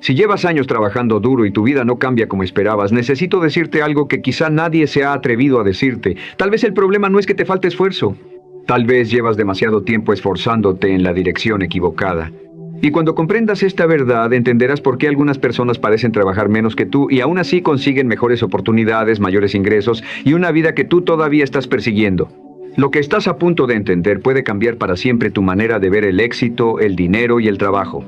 Si llevas años trabajando duro y tu vida no cambia como esperabas, necesito decirte algo que quizá nadie se ha atrevido a decirte. Tal vez el problema no es que te falte esfuerzo. Tal vez llevas demasiado tiempo esforzándote en la dirección equivocada. Y cuando comprendas esta verdad, entenderás por qué algunas personas parecen trabajar menos que tú y aún así consiguen mejores oportunidades, mayores ingresos y una vida que tú todavía estás persiguiendo. Lo que estás a punto de entender puede cambiar para siempre tu manera de ver el éxito, el dinero y el trabajo.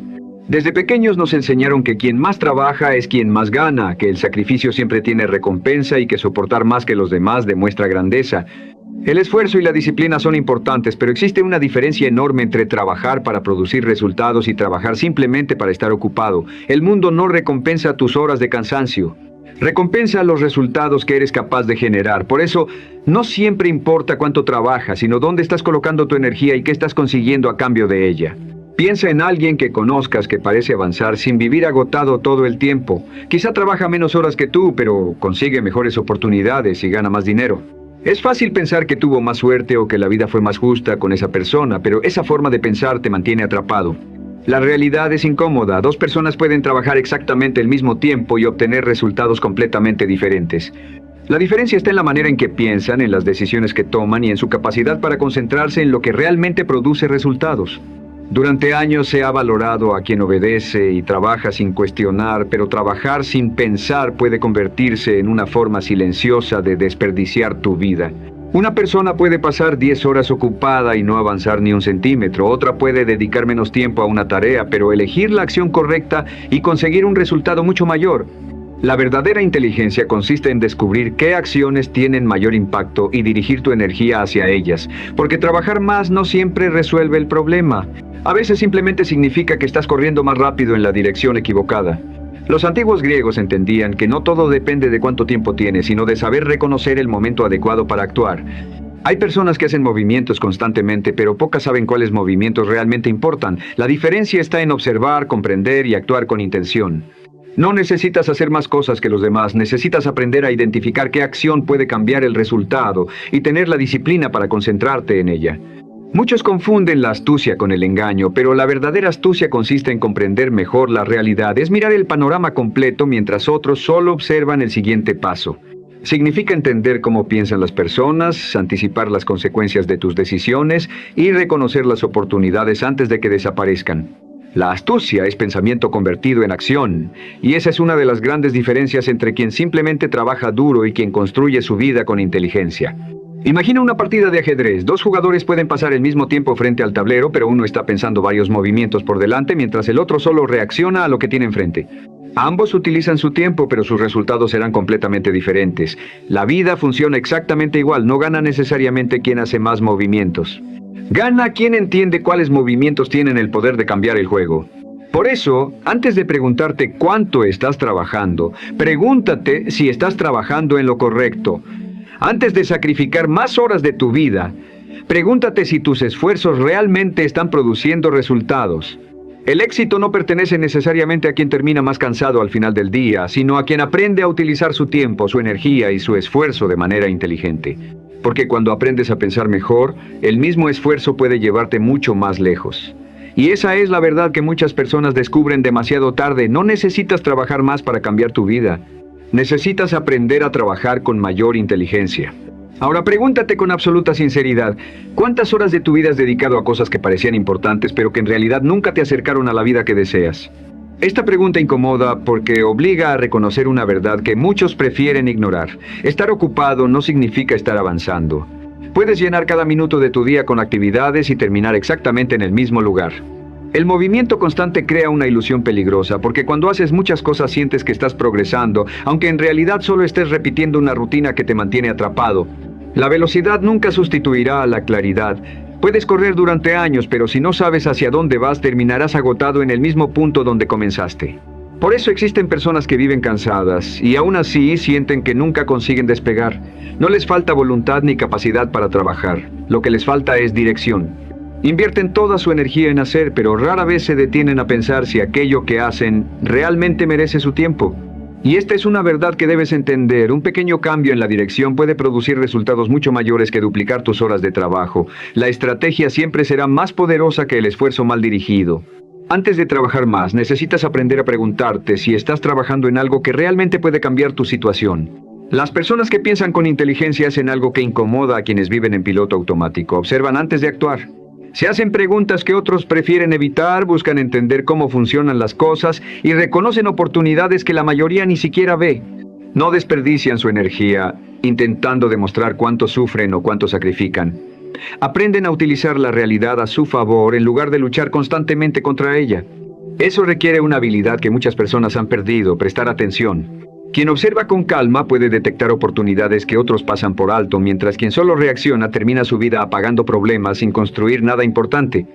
Desde pequeños nos enseñaron que quien más trabaja es quien más gana, que el sacrificio siempre tiene recompensa y que soportar más que los demás demuestra grandeza. El esfuerzo y la disciplina son importantes, pero existe una diferencia enorme entre trabajar para producir resultados y trabajar simplemente para estar ocupado. El mundo no recompensa tus horas de cansancio. Recompensa los resultados que eres capaz de generar. Por eso, no siempre importa cuánto trabajas, sino dónde estás colocando tu energía y qué estás consiguiendo a cambio de ella. Piensa en alguien que conozcas que parece avanzar sin vivir agotado todo el tiempo. Quizá trabaja menos horas que tú, pero consigue mejores oportunidades y gana más dinero. Es fácil pensar que tuvo más suerte o que la vida fue más justa con esa persona, pero esa forma de pensar te mantiene atrapado. La realidad es incómoda. Dos personas pueden trabajar exactamente el mismo tiempo y obtener resultados completamente diferentes. La diferencia está en la manera en que piensan, en las decisiones que toman y en su capacidad para concentrarse en lo que realmente produce resultados. Durante años se ha valorado a quien obedece y trabaja sin cuestionar, pero trabajar sin pensar puede convertirse en una forma silenciosa de desperdiciar tu vida. Una persona puede pasar 10 horas ocupada y no avanzar ni un centímetro. Otra puede dedicar menos tiempo a una tarea, pero elegir la acción correcta y conseguir un resultado mucho mayor. La verdadera inteligencia consiste en descubrir qué acciones tienen mayor impacto y dirigir tu energía hacia ellas, porque trabajar más no siempre resuelve el problema. A veces simplemente significa que estás corriendo más rápido en la dirección equivocada. Los antiguos griegos entendían que no todo depende de cuánto tiempo tienes, sino de saber reconocer el momento adecuado para actuar. Hay personas que hacen movimientos constantemente, pero pocas saben cuáles movimientos realmente importan. La diferencia está en observar, comprender y actuar con intención. No necesitas hacer más cosas que los demás, necesitas aprender a identificar qué acción puede cambiar el resultado y tener la disciplina para concentrarte en ella. Muchos confunden la astucia con el engaño, pero la verdadera astucia consiste en comprender mejor la realidad, es mirar el panorama completo mientras otros solo observan el siguiente paso. Significa entender cómo piensan las personas, anticipar las consecuencias de tus decisiones y reconocer las oportunidades antes de que desaparezcan. La astucia es pensamiento convertido en acción, y esa es una de las grandes diferencias entre quien simplemente trabaja duro y quien construye su vida con inteligencia. Imagina una partida de ajedrez. Dos jugadores pueden pasar el mismo tiempo frente al tablero, pero uno está pensando varios movimientos por delante, mientras el otro solo reacciona a lo que tiene enfrente. Ambos utilizan su tiempo, pero sus resultados serán completamente diferentes. La vida funciona exactamente igual, no gana necesariamente quien hace más movimientos. Gana quien entiende cuáles movimientos tienen el poder de cambiar el juego. Por eso, antes de preguntarte cuánto estás trabajando, pregúntate si estás trabajando en lo correcto. Antes de sacrificar más horas de tu vida, pregúntate si tus esfuerzos realmente están produciendo resultados. El éxito no pertenece necesariamente a quien termina más cansado al final del día, sino a quien aprende a utilizar su tiempo, su energía y su esfuerzo de manera inteligente. Porque cuando aprendes a pensar mejor, el mismo esfuerzo puede llevarte mucho más lejos. Y esa es la verdad que muchas personas descubren demasiado tarde. No necesitas trabajar más para cambiar tu vida. Necesitas aprender a trabajar con mayor inteligencia. Ahora pregúntate con absoluta sinceridad, ¿cuántas horas de tu vida has dedicado a cosas que parecían importantes, pero que en realidad nunca te acercaron a la vida que deseas? Esta pregunta incomoda porque obliga a reconocer una verdad que muchos prefieren ignorar. Estar ocupado no significa estar avanzando. Puedes llenar cada minuto de tu día con actividades y terminar exactamente en el mismo lugar. El movimiento constante crea una ilusión peligrosa, porque cuando haces muchas cosas sientes que estás progresando, aunque en realidad solo estés repitiendo una rutina que te mantiene atrapado. La velocidad nunca sustituirá a la claridad. Puedes correr durante años, pero si no sabes hacia dónde vas, terminarás agotado en el mismo punto donde comenzaste. Por eso existen personas que viven cansadas, y aún así sienten que nunca consiguen despegar. No les falta voluntad ni capacidad para trabajar. Lo que les falta es dirección. Invierten toda su energía en hacer, pero rara vez se detienen a pensar si aquello que hacen realmente merece su tiempo. Y esta es una verdad que debes entender. Un pequeño cambio en la dirección puede producir resultados mucho mayores que duplicar tus horas de trabajo. La estrategia siempre será más poderosa que el esfuerzo mal dirigido. Antes de trabajar más, necesitas aprender a preguntarte si estás trabajando en algo que realmente puede cambiar tu situación. Las personas que piensan con inteligencia hacen algo que incomoda a quienes viven en piloto automático. Observan antes de actuar. Se hacen preguntas que otros prefieren evitar, buscan entender cómo funcionan las cosas y reconocen oportunidades que la mayoría ni siquiera ve. No desperdician su energía intentando demostrar cuánto sufren o cuánto sacrifican. Aprenden a utilizar la realidad a su favor en lugar de luchar constantemente contra ella. Eso requiere una habilidad que muchas personas han perdido: prestar atención. Quien observa con calma puede detectar oportunidades que otros pasan por alto, mientras quien solo reacciona termina su vida apagando problemas sin construir nada importante.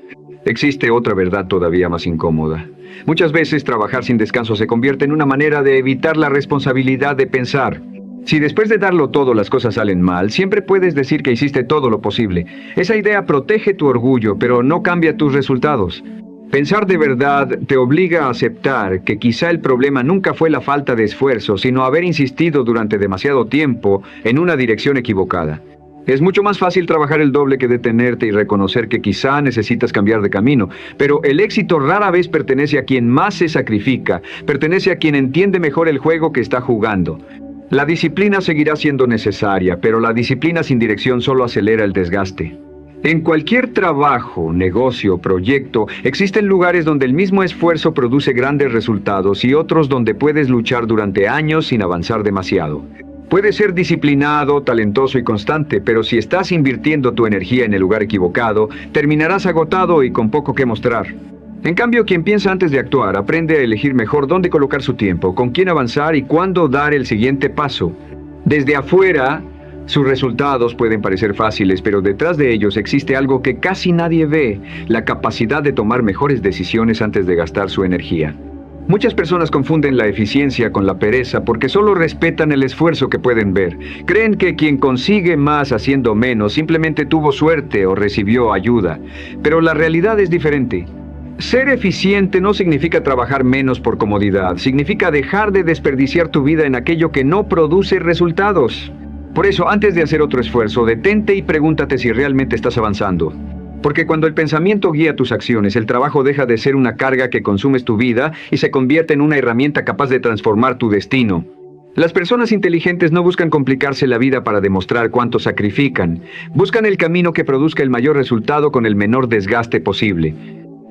Existe otra verdad todavía más incómoda. Muchas veces trabajar sin descanso se convierte en una manera de evitar la responsabilidad de pensar. Si después de darlo todo las cosas salen mal, siempre puedes decir que hiciste todo lo posible. Esa idea protege tu orgullo, pero no cambia tus resultados. Pensar de verdad te obliga a aceptar que quizá el problema nunca fue la falta de esfuerzo, sino haber insistido durante demasiado tiempo en una dirección equivocada. Es mucho más fácil trabajar el doble que detenerte y reconocer que quizá necesitas cambiar de camino, pero el éxito rara vez pertenece a quien más se sacrifica, pertenece a quien entiende mejor el juego que está jugando. La disciplina seguirá siendo necesaria, pero la disciplina sin dirección solo acelera el desgaste. En cualquier trabajo, negocio, proyecto, existen lugares donde el mismo esfuerzo produce grandes resultados y otros donde puedes luchar durante años sin avanzar demasiado. Puedes ser disciplinado, talentoso y constante, pero si estás invirtiendo tu energía en el lugar equivocado, terminarás agotado y con poco que mostrar. En cambio, quien piensa antes de actuar aprende a elegir mejor dónde colocar su tiempo, con quién avanzar y cuándo dar el siguiente paso. Desde afuera, sus resultados pueden parecer fáciles, pero detrás de ellos existe algo que casi nadie ve: la capacidad de tomar mejores decisiones antes de gastar su energía. Muchas personas confunden la eficiencia con la pereza porque solo respetan el esfuerzo que pueden ver. Creen que quien consigue más haciendo menos simplemente tuvo suerte o recibió ayuda. Pero la realidad es diferente. Ser eficiente no significa trabajar menos por comodidad, significa dejar de desperdiciar tu vida en aquello que no produce resultados. Por eso, antes de hacer otro esfuerzo, detente y pregúntate si realmente estás avanzando. Porque cuando el pensamiento guía tus acciones, el trabajo deja de ser una carga que consumes tu vida y se convierte en una herramienta capaz de transformar tu destino. Las personas inteligentes no buscan complicarse la vida para demostrar cuánto sacrifican. Buscan el camino que produzca el mayor resultado con el menor desgaste posible.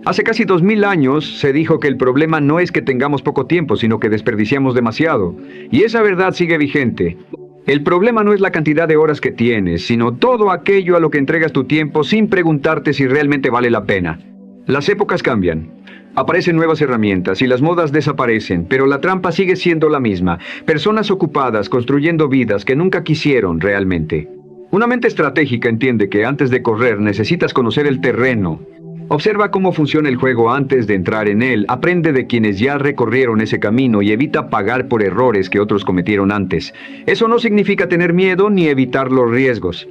Hace casi 2000 años se dijo que el problema no es que tengamos poco tiempo, sino que desperdiciamos demasiado. Y esa verdad sigue vigente. El problema no es la cantidad de horas que tienes, sino todo aquello a lo que entregas tu tiempo sin preguntarte si realmente vale la pena. Las épocas cambian, aparecen nuevas herramientas y las modas desaparecen, pero la trampa sigue siendo la misma: personas ocupadas construyendo vidas que nunca quisieron realmente. Una mente estratégica entiende que antes de correr necesitas conocer el terreno. Observa cómo funciona el juego antes de entrar en él, aprende de quienes ya recorrieron ese camino y evita pagar por errores que otros cometieron antes. Eso no significa tener miedo ni evitar los riesgos.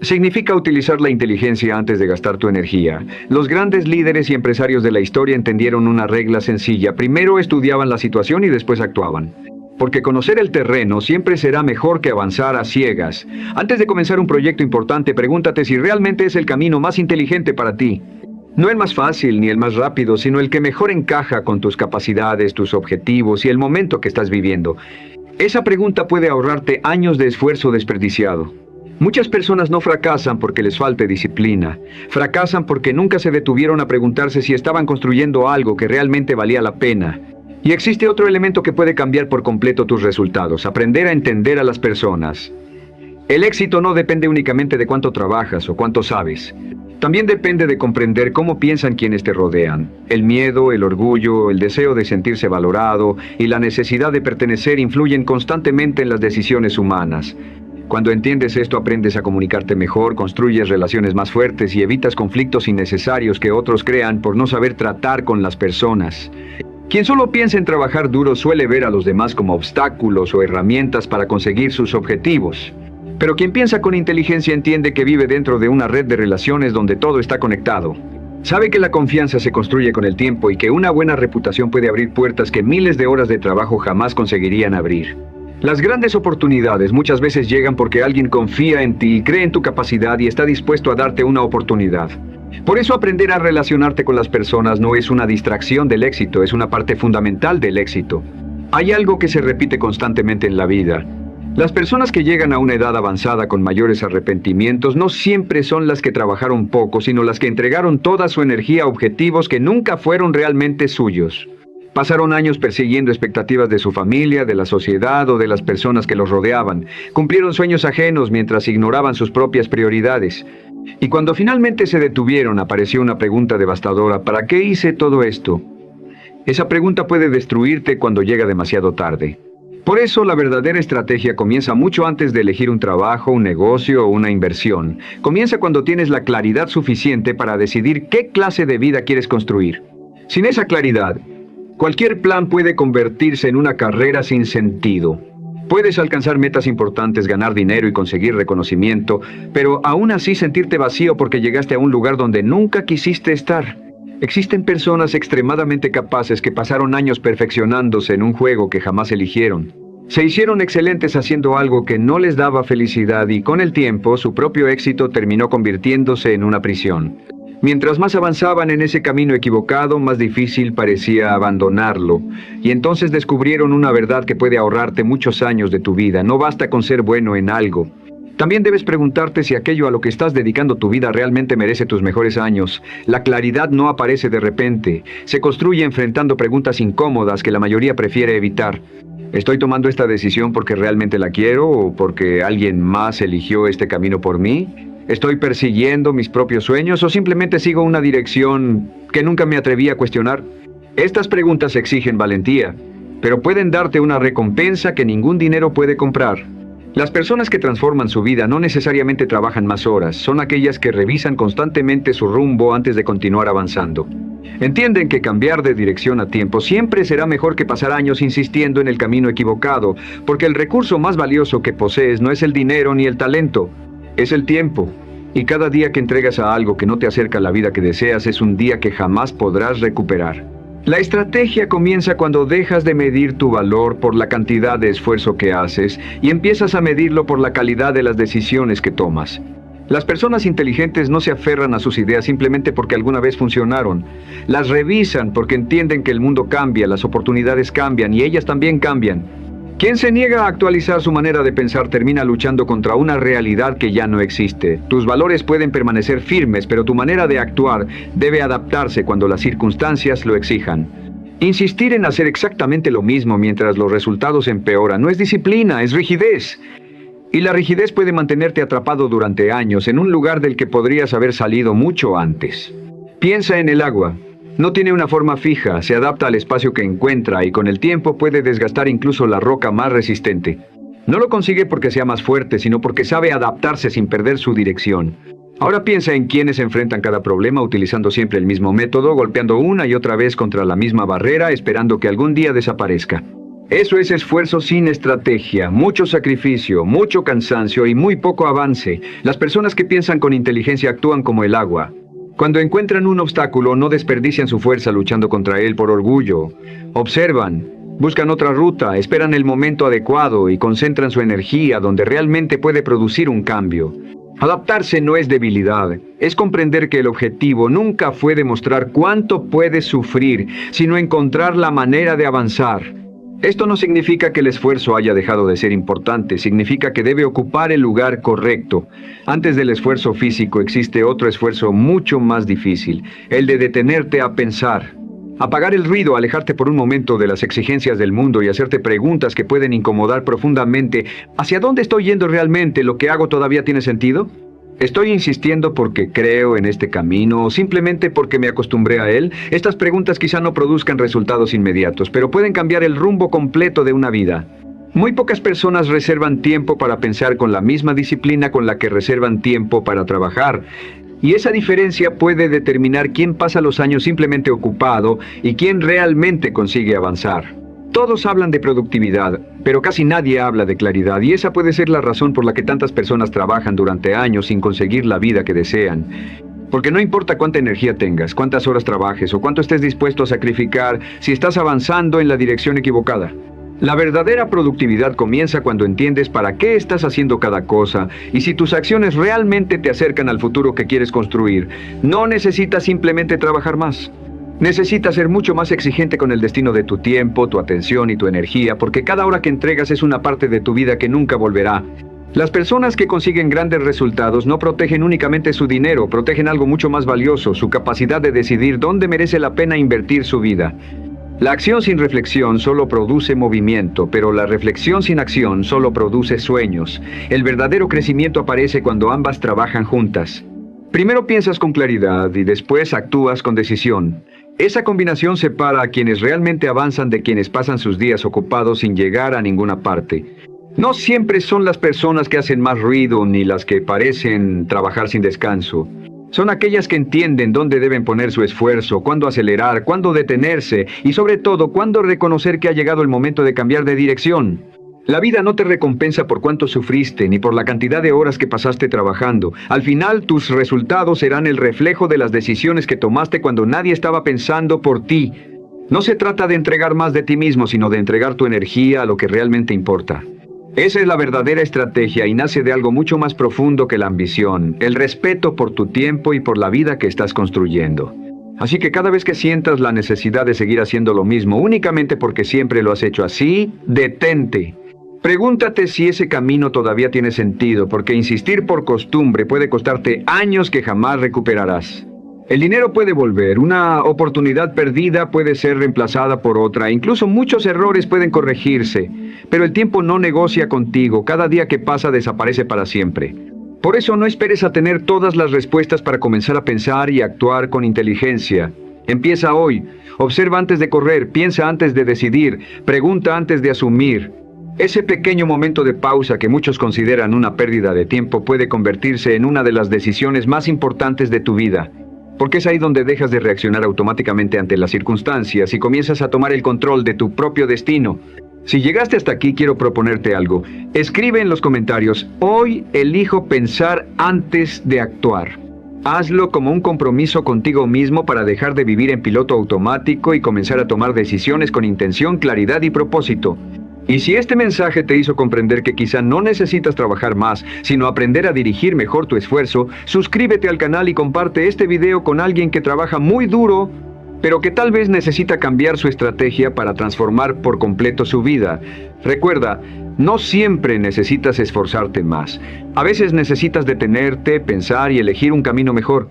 Significa utilizar la inteligencia antes de gastar tu energía. Los grandes líderes y empresarios de la historia entendieron una regla sencilla: primero estudiaban la situación y después actuaban. Porque conocer el terreno siempre será mejor que avanzar a ciegas. Antes de comenzar un proyecto importante, pregúntate si realmente es el camino más inteligente para ti. No el más fácil ni el más rápido, sino el que mejor encaja con tus capacidades, tus objetivos y el momento que estás viviendo. Esa pregunta puede ahorrarte años de esfuerzo desperdiciado. Muchas personas no fracasan porque les falte disciplina. Fracasan porque nunca se detuvieron a preguntarse si estaban construyendo algo que realmente valía la pena. Y existe otro elemento que puede cambiar por completo tus resultados: aprender a entender a las personas. El éxito no depende únicamente de cuánto trabajas o cuánto sabes. También depende de comprender cómo piensan quienes te rodean. El miedo, el orgullo, el deseo de sentirse valorado y la necesidad de pertenecer influyen constantemente en las decisiones humanas. Cuando entiendes esto, aprendes a comunicarte mejor, construyes relaciones más fuertes y evitas conflictos innecesarios que otros crean por no saber tratar con las personas. Quien solo piensa en trabajar duro suele ver a los demás como obstáculos o herramientas para conseguir sus objetivos. Pero quien piensa con inteligencia entiende que vive dentro de una red de relaciones donde todo está conectado. Sabe que la confianza se construye con el tiempo y que una buena reputación puede abrir puertas que miles de horas de trabajo jamás conseguirían abrir. Las grandes oportunidades muchas veces llegan porque alguien confía en ti, cree en tu capacidad y está dispuesto a darte una oportunidad. Por eso aprender a relacionarte con las personas no es una distracción del éxito, es una parte fundamental del éxito. Hay algo que se repite constantemente en la vida. Las personas que llegan a una edad avanzada con mayores arrepentimientos no siempre son las que trabajaron poco, sino las que entregaron toda su energía a objetivos que nunca fueron realmente suyos. Pasaron años persiguiendo expectativas de su familia, de la sociedad o de las personas que los rodeaban. Cumplieron sueños ajenos mientras ignoraban sus propias prioridades. Y cuando finalmente se detuvieron, apareció una pregunta devastadora: ¿para qué hice todo esto? Esa pregunta puede destruirte cuando llega demasiado tarde. Por eso, la verdadera estrategia comienza mucho antes de elegir un trabajo, un negocio o una inversión. Comienza cuando tienes la claridad suficiente para decidir qué clase de vida quieres construir. Sin esa claridad, cualquier plan puede convertirse en una carrera sin sentido. Puedes alcanzar metas importantes, ganar dinero y conseguir reconocimiento, pero aún así sentirte vacío porque llegaste a un lugar donde nunca quisiste estar. Existen personas extremadamente capaces que pasaron años perfeccionándose en un juego que jamás eligieron. Se hicieron excelentes haciendo algo que no les daba felicidad y con el tiempo su propio éxito terminó convirtiéndose en una prisión. Mientras más avanzaban en ese camino equivocado, más difícil parecía abandonarlo. Y entonces descubrieron una verdad que puede ahorrarte muchos años de tu vida. No basta con ser bueno en algo. También debes preguntarte si aquello a lo que estás dedicando tu vida realmente merece tus mejores años. La claridad no aparece de repente. Se construye enfrentando preguntas incómodas que la mayoría prefiere evitar. ¿Estoy tomando esta decisión porque realmente la quiero o porque alguien más eligió este camino por mí? ¿Estoy persiguiendo mis propios sueños o simplemente sigo una dirección que nunca me atreví a cuestionar? Estas preguntas exigen valentía, pero pueden darte una recompensa que ningún dinero puede comprar. Las personas que transforman su vida no necesariamente trabajan más horas, son aquellas que revisan constantemente su rumbo antes de continuar avanzando. Entienden que cambiar de dirección a tiempo siempre será mejor que pasar años insistiendo en el camino equivocado, porque el recurso más valioso que posees no es el dinero ni el talento, es el tiempo. Y cada día que entregas a algo que no te acerca a la vida que deseas es un día que jamás podrás recuperar. La estrategia comienza cuando dejas de medir tu valor por la cantidad de esfuerzo que haces y empiezas a medirlo por la calidad de las decisiones que tomas. Las personas inteligentes no se aferran a sus ideas simplemente porque alguna vez funcionaron. Las revisan porque entienden que el mundo cambia, las oportunidades cambian y ellas también cambian. Quien se niega a actualizar su manera de pensar termina luchando contra una realidad que ya no existe. Tus valores pueden permanecer firmes, pero tu manera de actuar debe adaptarse cuando las circunstancias lo exijan. Insistir en hacer exactamente lo mismo mientras los resultados empeoran no es disciplina, es rigidez. Y la rigidez puede mantenerte atrapado durante años en un lugar del que podrías haber salido mucho antes. Piensa en el agua. No tiene una forma fija, se adapta al espacio que encuentra y con el tiempo puede desgastar incluso la roca más resistente. No lo consigue porque sea más fuerte, sino porque sabe adaptarse sin perder su dirección. Ahora piensa en quienes enfrentan cada problema utilizando siempre el mismo método, golpeando una y otra vez contra la misma barrera, esperando que algún día desaparezca. Eso es esfuerzo sin estrategia, mucho sacrificio, mucho cansancio y muy poco avance. Las personas que piensan con inteligencia actúan como el agua. Cuando encuentran un obstáculo, no desperdician su fuerza luchando contra él por orgullo. Observan, buscan otra ruta, esperan el momento adecuado y concentran su energía donde realmente puede producir un cambio. Adaptarse no es debilidad, es comprender que el objetivo nunca fue demostrar cuánto puedes sufrir, sino encontrar la manera de avanzar. Esto no significa que el esfuerzo haya dejado de ser importante, significa que debe ocupar el lugar correcto. Antes del esfuerzo físico existe otro esfuerzo mucho más difícil, el de detenerte a pensar. Apagar el ruido, alejarte por un momento de las exigencias del mundo y hacerte preguntas que pueden incomodar profundamente. ¿Hacia dónde estoy yendo realmente? ¿Lo que hago todavía tiene sentido? ¿Estoy insistiendo porque creo en este camino o simplemente porque me acostumbré a él? Estas preguntas quizá no produzcan resultados inmediatos, pero pueden cambiar el rumbo completo de una vida. Muy pocas personas reservan tiempo para pensar con la misma disciplina con la que reservan tiempo para trabajar. Y esa diferencia puede determinar quién pasa los años simplemente ocupado y quién realmente consigue avanzar. Todos hablan de productividad, pero casi nadie habla de claridad, y esa puede ser la razón por la que tantas personas trabajan durante años sin conseguir la vida que desean. Porque no importa cuánta energía tengas, cuántas horas trabajes o cuánto estés dispuesto a sacrificar, si estás avanzando en la dirección equivocada. La verdadera productividad comienza cuando entiendes para qué estás haciendo cada cosa y si tus acciones realmente te acercan al futuro que quieres construir. No necesitas simplemente trabajar más. Necesitas ser mucho más exigente con el destino de tu tiempo, tu atención y tu energía, porque cada hora que entregas es una parte de tu vida que nunca volverá. Las personas que consiguen grandes resultados no protegen únicamente su dinero, protegen algo mucho más valioso, su capacidad de decidir dónde merece la pena invertir su vida. La acción sin reflexión solo produce movimiento, pero la reflexión sin acción solo produce sueños. El verdadero crecimiento aparece cuando ambas trabajan juntas. Primero piensas con claridad y después actúas con decisión. Esa combinación separa a quienes realmente avanzan de quienes pasan sus días ocupados sin llegar a ninguna parte. No siempre son las personas que hacen más ruido ni las que parecen trabajar sin descanso. Son aquellas que entienden dónde deben poner su esfuerzo, cuándo acelerar, cuándo detenerse y sobre todo cuándo reconocer que ha llegado el momento de cambiar de dirección. La vida no te recompensa por cuánto sufriste ni por la cantidad de horas que pasaste trabajando. Al final, tus resultados serán el reflejo de las decisiones que tomaste cuando nadie estaba pensando por ti. No se trata de entregar más de ti mismo, sino de entregar tu energía a lo que realmente importa. Esa es la verdadera estrategia y nace de algo mucho más profundo que la ambición, el respeto por tu tiempo y por la vida que estás construyendo. Así que cada vez que sientas la necesidad de seguir haciendo lo mismo únicamente porque siempre lo has hecho así, detente. Pregúntate si ese camino todavía tiene sentido, porque insistir por costumbre puede costarte años que jamás recuperarás. El dinero puede volver, una oportunidad perdida puede ser reemplazada por otra, incluso muchos errores pueden corregirse, pero el tiempo no negocia contigo, cada día que pasa desaparece para siempre. Por eso no esperes a tener todas las respuestas para comenzar a pensar y actuar con inteligencia. Empieza hoy, observa antes de correr, piensa antes de decidir, pregunta antes de asumir. Ese pequeño momento de pausa que muchos consideran una pérdida de tiempo puede convertirse en una de las decisiones más importantes de tu vida. Porque es ahí donde dejas de reaccionar automáticamente ante las circunstancias y comienzas a tomar el control de tu propio destino. Si llegaste hasta aquí, quiero proponerte algo. Escribe en los comentarios: hoy elijo pensar antes de actuar. Hazlo como un compromiso contigo mismo para dejar de vivir en piloto automático y comenzar a tomar decisiones con intención, claridad y propósito. Y si este mensaje te hizo comprender que quizá no necesitas trabajar más, sino aprender a dirigir mejor tu esfuerzo, suscríbete al canal y comparte este video con alguien que trabaja muy duro, pero que tal vez necesita cambiar su estrategia para transformar por completo su vida. Recuerda, no siempre necesitas esforzarte más. A veces necesitas detenerte, pensar y elegir un camino mejor.